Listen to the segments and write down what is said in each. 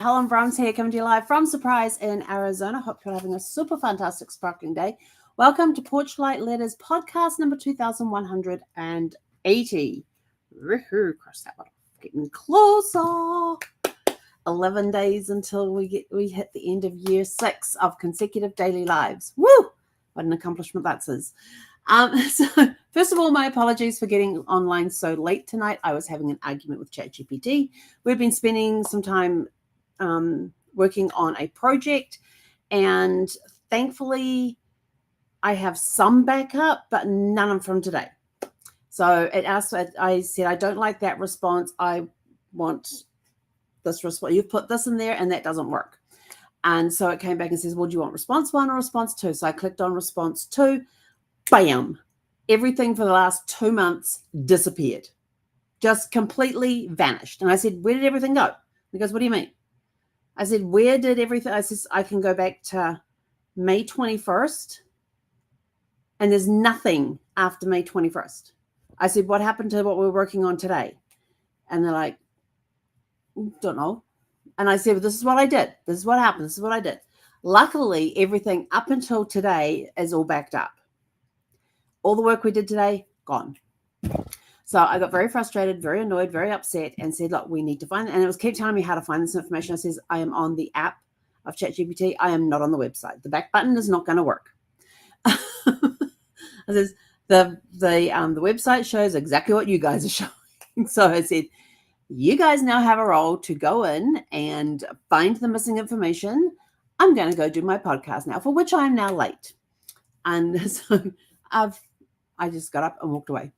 Helen Brahms here, coming to you live from Surprise in Arizona. Hope you're having a super fantastic, sparkling day. Welcome to Porchlight Letters podcast number 2180. Cross that one off. Getting closer. 11 days until we hit the end of year 6 of consecutive daily lives. Woo! What an accomplishment that is. So first of all, my apologies for getting online so late tonight. I was having an argument with ChatGPT. We've been spending some time working on a project, and thankfully I have some backup, but none from today. So it asked, I said, I don't like that response. I want this response. You've put this in there and that doesn't work. And so it came back and says, well, do you want response 1 or response 2? So I clicked on response 2. Bam. Everything for the last 2 months disappeared. Just completely vanished. And I said, where did everything go? He goes, what do you mean? I said, where did everything? I said, I can go back to May 21st and there's nothing after May 21st. I said, what happened to what we're working on today? And they're like, don't know. And I said, well, this is what I did. This is what happened. This is what I did. Luckily, everything up until today is all backed up. All the work we did today, gone. So I got very frustrated, very annoyed, very upset, and said, look, we need to find it. And it was keep telling me how to find this information. I says, I am on the app of ChatGPT. I am not on the website. The back button is not going to work. I says, the website shows exactly what you guys are showing. So I said, you guys now have a role to go in and find the missing information. I'm going to go do my podcast now, for which I am now late. And so I just got up and walked away.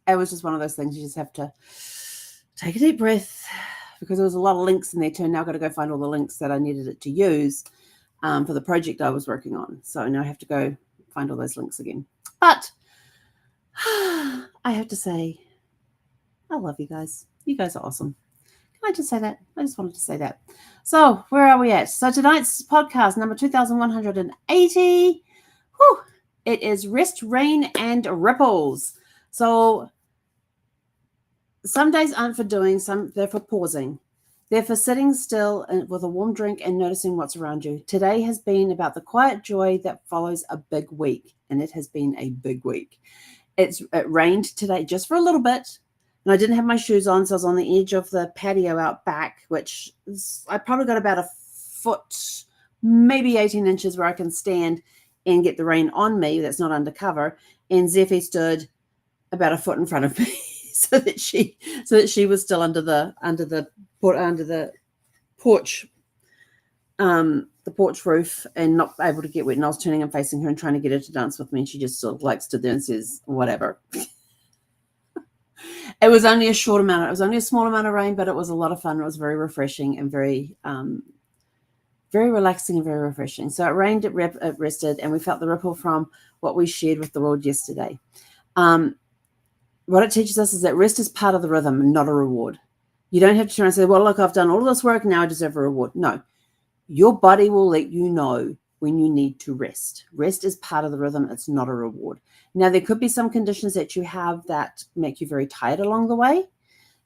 It was just one of those things you just have to take a deep breath, because there was a lot of links in there too. Now I've got to go find all the links that I needed it to use for the project I was working on. So now I have to go find all those links again. But I have to say, I love you guys. You guys are awesome. Can I just say that? I just wanted to say that. So where are we at? So tonight's podcast, number 2180. Whew, it is Rest, Rain, and Ripples. So some days aren't for doing, some they're for pausing. They're for sitting still with a warm drink and noticing what's around you. Today has been about the quiet joy that follows a big week, and it has been a big week. It rained today just for a little bit, and I didn't have my shoes on, so I was on the edge of the patio out back, which I probably got about a foot, maybe 18 inches where I can stand and get the rain on me that's not undercover. And Zephy stood about a foot in front of me so that she was still under the porch roof and not able to get wet. And I was turning and facing her and trying to get her to dance with me, and she just sort of like stood there and says, whatever. It was only a short amount. It was only a small amount of rain, but it was a lot of fun. It was very refreshing and very relaxing and very refreshing. So it rained, it rested, and we felt the ripple from what we shared with the world yesterday. What it teaches us is that rest is part of the rhythm and not a reward. You don't have to try and say, well, look, I've done all this work, now I deserve a reward. No, your body will let you know when you need to rest. Rest is part of the rhythm. It's not a reward. Now, there could be some conditions that you have that make you very tired along the way,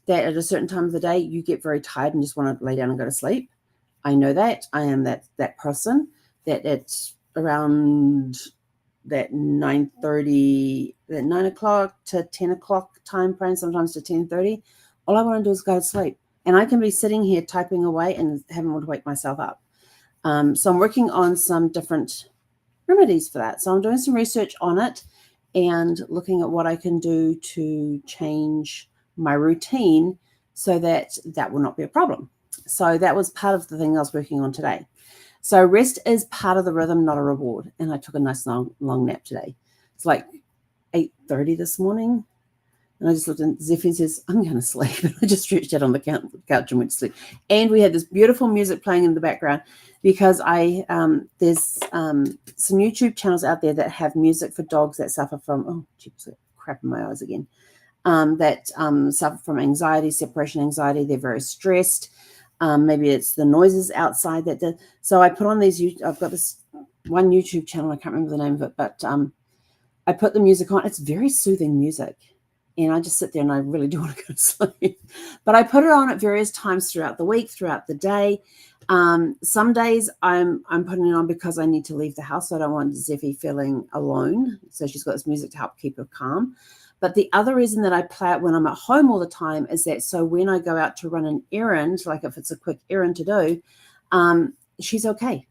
that at a certain time of the day, you get very tired and just want to lay down and go to sleep. I know that. I am that person that it's around that 9:30, that 9 o'clock to 10 o'clock time frame, sometimes to 10:30. All I want to do is go to sleep. And I can be sitting here typing away and having to wake myself up. So I'm working on some different remedies for that. So I'm doing some research on it and looking at what I can do to change my routine so that that will not be a problem. So that was part of the thing I was working on today. So rest is part of the rhythm, not a reward. And I took a nice long nap today. It's like 8:30 this morning. And I just looked and Zephy says, I'm going to sleep. And I just stretched out on the couch and went to sleep. And we had this beautiful music playing in the background because there's some YouTube channels out there that have music for dogs that suffer from, oh, geez, crap in my eyes again, that suffer from anxiety, separation anxiety. They're very stressed. Maybe it's the noises outside that did. So I put on these, I've got this one YouTube channel, I can't remember the name of it, but I put the music on. It's very soothing music. and I just sit there and I really do want to go to sleep. But I put it on at various times throughout the week, throughout the day. Some days I'm putting it on because I need to leave the house. So I don't want Zeffie feeling alone. So she's got this music to help keep her calm. But the other reason that I play it when I'm at home all the time is that so when I go out to run an errand, like if it's a quick errand to do, she's okay.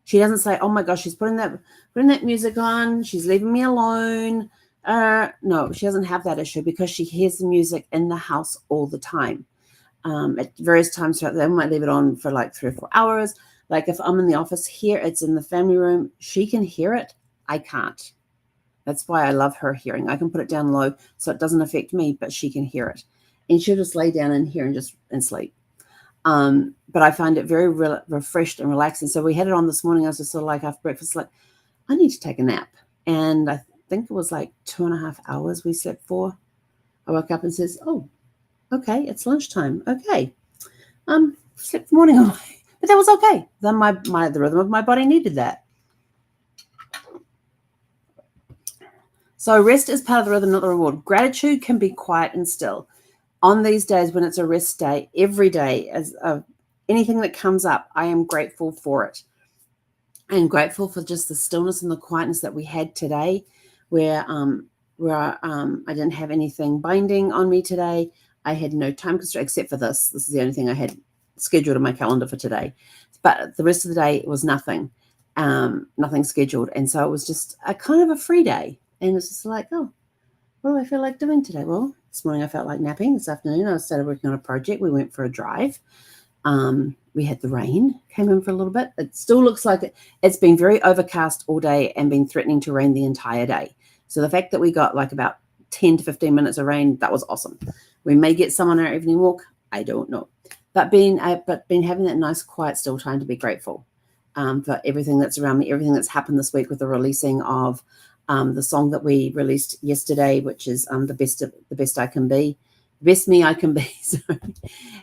She doesn't say, "Oh my gosh, she's putting that music on. She's leaving me alone." No, she doesn't have that issue because she hears the music in the house all the time. At various times throughout the day, I might leave it on for like 3 or 4 hours. Like if I'm in the office here, it's in the family room. She can hear it. I can't. That's why I love her hearing. I can put it down low so it doesn't affect me, but she can hear it. And she'll just lay down in here and sleep. But I find it very refreshed and relaxing. So we had it on this morning. I was just sort of like after breakfast, like, I need to take a nap. And I think it was like 2.5 hours we slept for. I woke up and says, "Oh, okay, it's lunchtime. Okay. Slept the morning away." But that was okay. Then the rhythm of my body needed that. So rest is part of the rhythm, not the reward. Gratitude can be quiet and still. On these days when it's a rest day, every day, as anything that comes up, I am grateful for it. I'm grateful for just the stillness and the quietness that we had today, where I didn't have anything binding on me today. I had no time constraint except for this. This is the only thing I had scheduled in my calendar for today. But the rest of the day it was nothing scheduled. And so it was just a kind of a free day. And it's just like, oh, what do I feel like doing today? Well, this morning I felt like napping. This afternoon I started working on a project. We went for a drive. We had the rain, came in for a little bit. It still looks like it's been very overcast all day and been threatening to rain the entire day. So the fact that we got like about 10 to 15 minutes of rain, that was awesome. We may get some on our evening walk. I don't know. But having that nice, quiet, still time to be grateful for everything that's around me, everything that's happened this week with the releasing of the song that we released yesterday, which is the best I can be. Best me I can be. So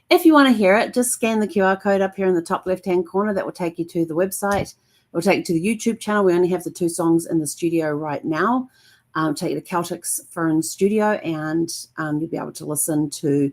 if you want to hear it, just scan the QR code up here in the top left-hand corner. That will take you to the website. It will take you to the YouTube channel. We only have the 2 songs in the studio right now. Take you to Celtic's Fern Studio, and you'll be able to listen to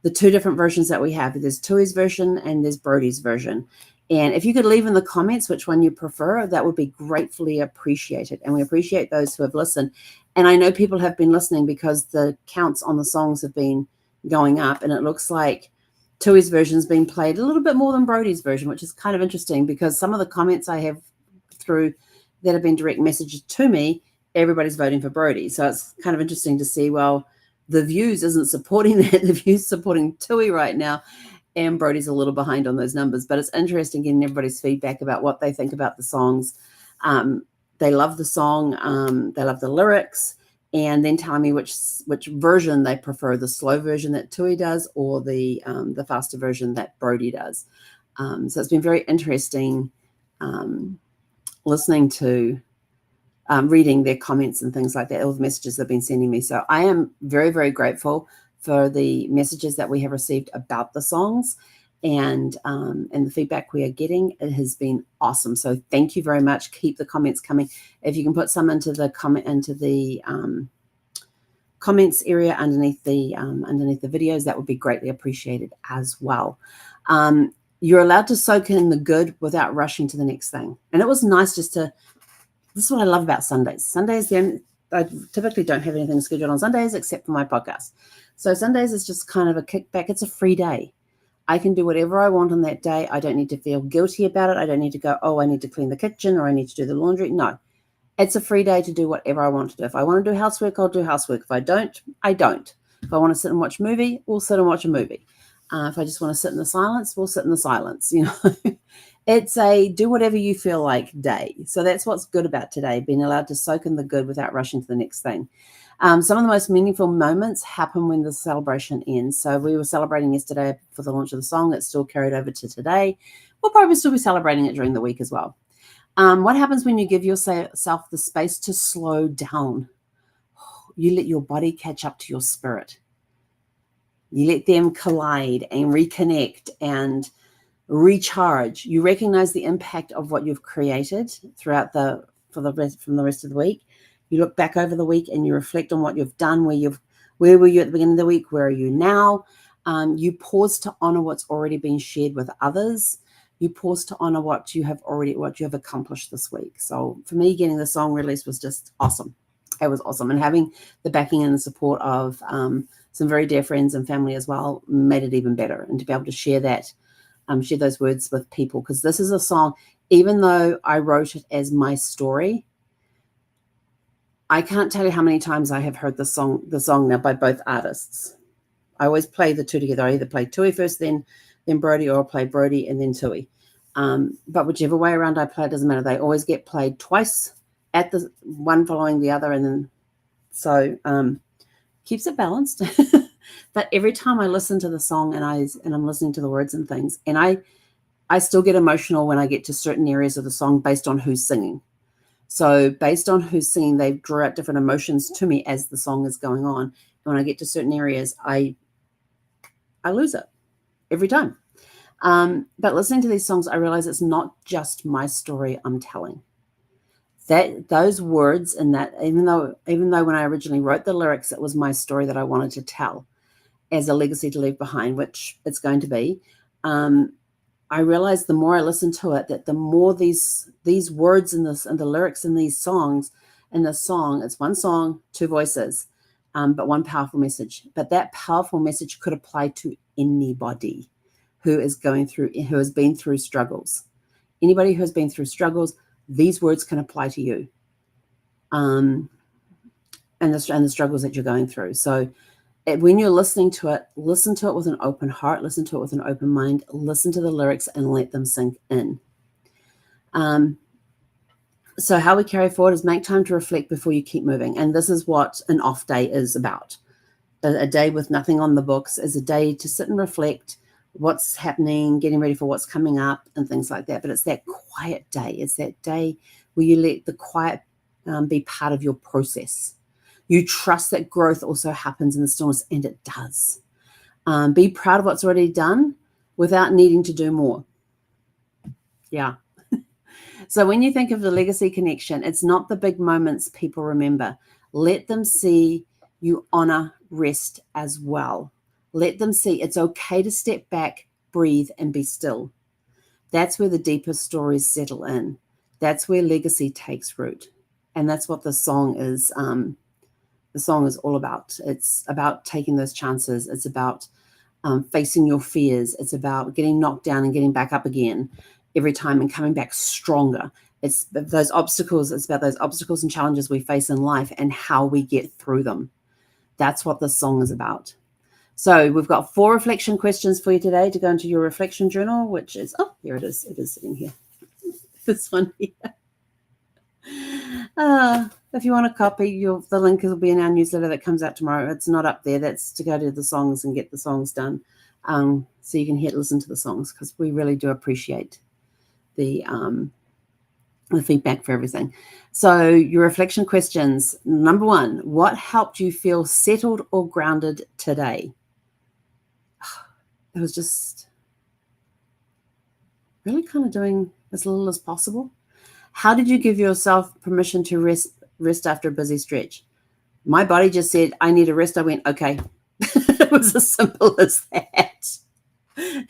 the 2 different versions that we have. There's Tui's version and there's Brodie's version. And if you could leave in the comments which one you prefer, that would be gratefully appreciated. And we appreciate those who have listened. And I know people have been listening because the counts on the songs have been going up. And it looks like Tui's version has been played a little bit more than Brodie's version, which is kind of interesting because some of the comments I have through that have been direct messages to me, everybody's voting for Brodie. So it's kind of interesting to see, well, the views isn't supporting that. The views supporting Tui right now. And Brodie's a little behind on those numbers, but it's interesting getting everybody's feedback about what they think about the songs. They love the song, they love the lyrics, and then telling me which version they prefer, the slow version that Tui does or the faster version that Brodie does. So it's been very interesting listening to, reading their comments and things like that, all the messages they've been sending me. So I am very, very grateful for the messages that we have received about the songs and the feedback we are getting. It has been awesome. So thank you very much. Keep the comments coming. If you can put some into the comments area underneath the videos, that would be greatly appreciated as well. You're allowed to soak in the good without rushing to the next thing. And it was nice this is what I love about Sundays. I typically don't have anything scheduled on Sundays except for my podcast. So Sundays is just kind of a kickback. It's a free day. I can do whatever I want on that day. I don't need to feel guilty about it. I don't need to go, oh, I need to clean the kitchen or I need to do the laundry. No, it's a free day to do whatever I want to do. If I want to do housework, I'll do housework. If I don't, I don't. If I want to sit and watch a movie, we'll sit and watch a movie. If I just want to sit in the silence, we'll sit in the silence. You know, it's a do whatever you feel like day. So that's what's good about today, being allowed to soak in the good without rushing to the next thing. Some of the most meaningful moments happen when the celebration ends. So we were celebrating yesterday for the launch of the song. It's still carried over to today. We'll probably still be celebrating it during the week as well. What happens when you give yourself the space to slow down? You let your body catch up to your spirit. You let them collide and reconnect and recharge. You recognize the impact of what you've created throughout from the rest of the week. You look back over the week and you reflect on what you've done, where you've Where were you at the beginning of the week? Where are you now? You pause to honor what's already been shared with others. You pause to honor what you have accomplished this week. So for me, getting the song released was just awesome. It was awesome. And having the backing and the support of some very dear friends and family as well made it even better. And to be able to share that, share those words with people, because this is a song, even though I wrote it as my story, I can't tell you how many times I have heard the song now by both artists. I always play the two together. I either play Tui first, then Brody, or I'll play Brody and then Tui. But whichever way around I play, it doesn't matter. They always get played twice, at the one following the other, and then so keeps it balanced. But every time I listen to the song and I'm listening to the words and things, and I still get emotional when I get to certain areas of the song based on who's singing. So based on who's singing, they draw out different emotions to me as the song is going on. And when I get to certain areas, I lose it every time. But listening to these songs, I realize it's not just my story I'm telling. That those words and that, even though when I originally wrote the lyrics, it was my story that I wanted to tell as a legacy to leave behind, which it's going to be. I realized the more I listened to it, that the more these words and the lyrics in these songs, in the song, it's one song, two voices, but one powerful message. But that powerful message could apply to anybody who has been through struggles. Anybody who has been through struggles, these words can apply to you, and the struggles that you're going through. So when you're listening to it, listen to it with an open heart, listen to it with an open mind, listen to the lyrics and let them sink in. So how we carry forward is make time to reflect before you keep moving. And this is what an off day is about. A day with nothing on the books is a day to sit and reflect what's happening, getting ready for what's coming up and things like that. But it's that quiet day. It's that day where you let the quiet be part of your process. You trust that growth also happens in the stillness, and it does. Be proud of what's already done without needing to do more. Yeah. So when you think of the legacy connection, it's not the big moments people remember. Let them see you honor rest as well. Let them see it's okay to step back, breathe, and be still. That's where the deeper stories settle in. That's where legacy takes root. And that's what the song is. The song is all about. It's about taking those chances. It's about facing your fears. It's about getting knocked down and getting back up again every time and coming back stronger. It's those obstacles. It's about those obstacles and challenges we face in life and how we get through them. That's what the song is about. So we've got 4 reflection questions for you today to go into your reflection journal, which is, oh, here it is. It is sitting here. This one here. If you want a copy, the link will be in our newsletter that comes out tomorrow. It's not up there. That's to go to the songs and get the songs done, so you can listen to the songs, because we really do appreciate the feedback for everything. So your reflection questions. Number 1, what helped you feel settled or grounded today? It was just really kind of doing as little as possible. How did you give yourself permission to rest after a busy stretch? My body just said, I need a rest. I went, okay. It was as simple as that.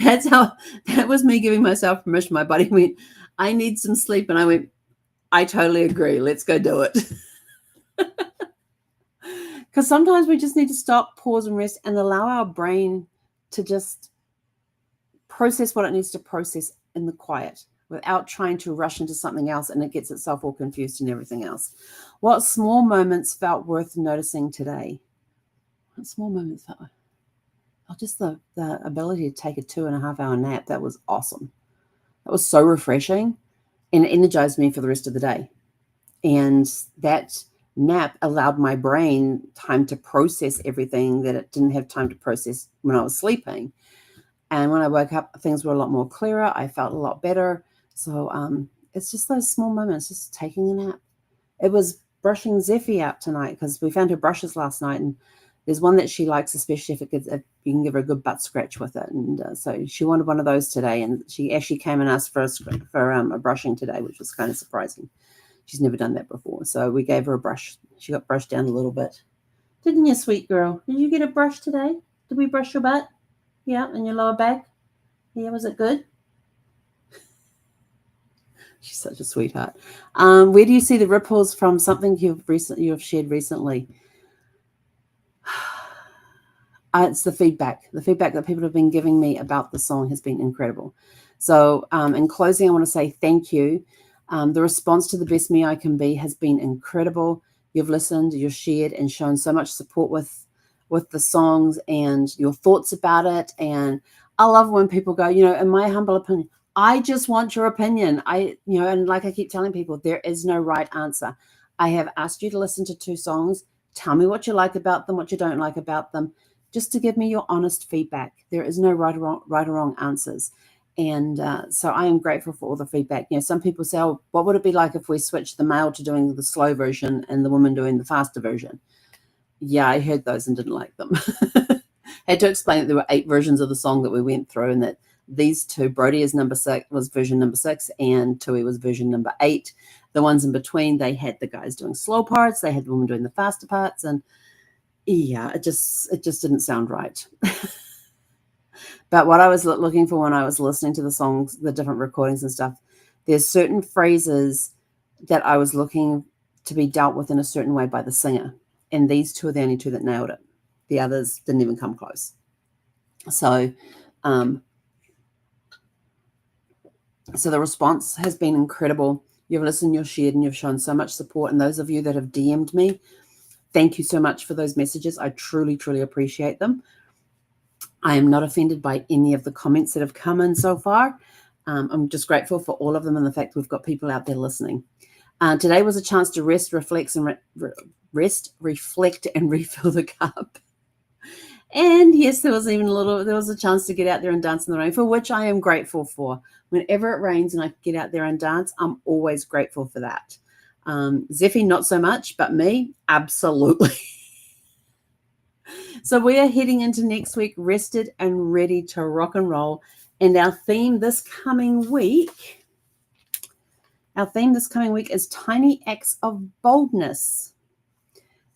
That was me giving myself permission. My body went, I need some sleep. And I went, I totally agree. Let's go do it. Because sometimes we just need to stop, pause, and rest, and allow our brain to just process what it needs to process in the quiet without trying to rush into something else, and it gets itself all confused and everything else. What small moments felt worth noticing today? What small moments felt? Oh, just the ability to take a 2.5 hour nap. That was awesome. That was so refreshing, and it energized me for the rest of the day. And that nap allowed my brain time to process everything that it didn't have time to process when I was sleeping. And when I woke up, things were a lot more clearer. I felt a lot better. So it's just those small moments, just taking a nap. It was brushing Zeffie out tonight, because we found her brushes last night, and there's one that she likes, especially if you can give her a good butt scratch with it. And so she wanted one of those today, and she actually came and asked for a brushing today, which was kind of surprising. She's never done that before. So we gave her a brush. She got brushed down a little bit Didn't you, sweet girl? Did you get a brush today? Did we brush your butt? Yeah, and your lower back? Yeah, was it good? She's such a sweetheart. Where do you see the ripples from something you've shared recently? It's the feedback. The feedback that people have been giving me about the song has been incredible. So in closing, I want to say thank you. The response to The Best Me I Can Be has been incredible. You've listened, you've shared, and shown so much support with the songs and your thoughts about it. And I love when people go, in my humble opinion, I just want your opinion. And like I keep telling people, there is no right answer. I have asked you to listen to 2 songs. Tell me what you like about them, what you don't like about them, just to give me your honest feedback. There is no right or wrong answers. And so I am grateful for all the feedback. Some people say, oh, what would it be like if we switched the male to doing the slow version and the woman doing the faster version? Yeah, I heard those and didn't like them. I had to explain that there were 8 versions of the song that we went through, and that these 2, Brody was version number 6, and Tui was version number 8. The ones in between, they had the guys doing slow parts, they had the woman doing the faster parts, and yeah, it just didn't sound right. But what I was looking for when I was listening to the songs, the different recordings and stuff, there's certain phrases that I was looking to be dealt with in a certain way by the singer. And these 2 are the only 2 that nailed it. The others didn't even come close. So, so the response has been incredible. You've listened, you've shared, and you've shown so much support. And those of you that have DM'd me, thank you so much for those messages. I truly, truly appreciate them. I am not offended by any of the comments that have come in so far. I'm just grateful for all of them and the fact we've got people out there listening. Today was a chance to rest, reflect, and refill the cup. And yes, there was a chance to get out there and dance in the rain, for which I am grateful for. Whenever it rains and I get out there and dance, I'm always grateful for that. Zeffy, not so much, but me, absolutely. So we are heading into next week rested and ready to rock and roll. And our theme this coming week is Tiny Acts of Boldness,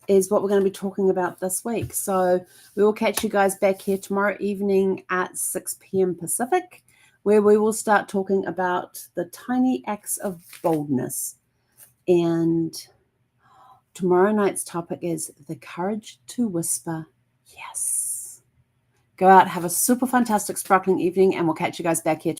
is what we're going to be talking about this week. So we will catch you guys back here tomorrow evening at 6 p.m. Pacific, where we will start talking about the tiny acts of boldness. And tomorrow night's topic is the courage to whisper yes. Go out, have a super fantastic sparkling evening, and we'll catch you guys back here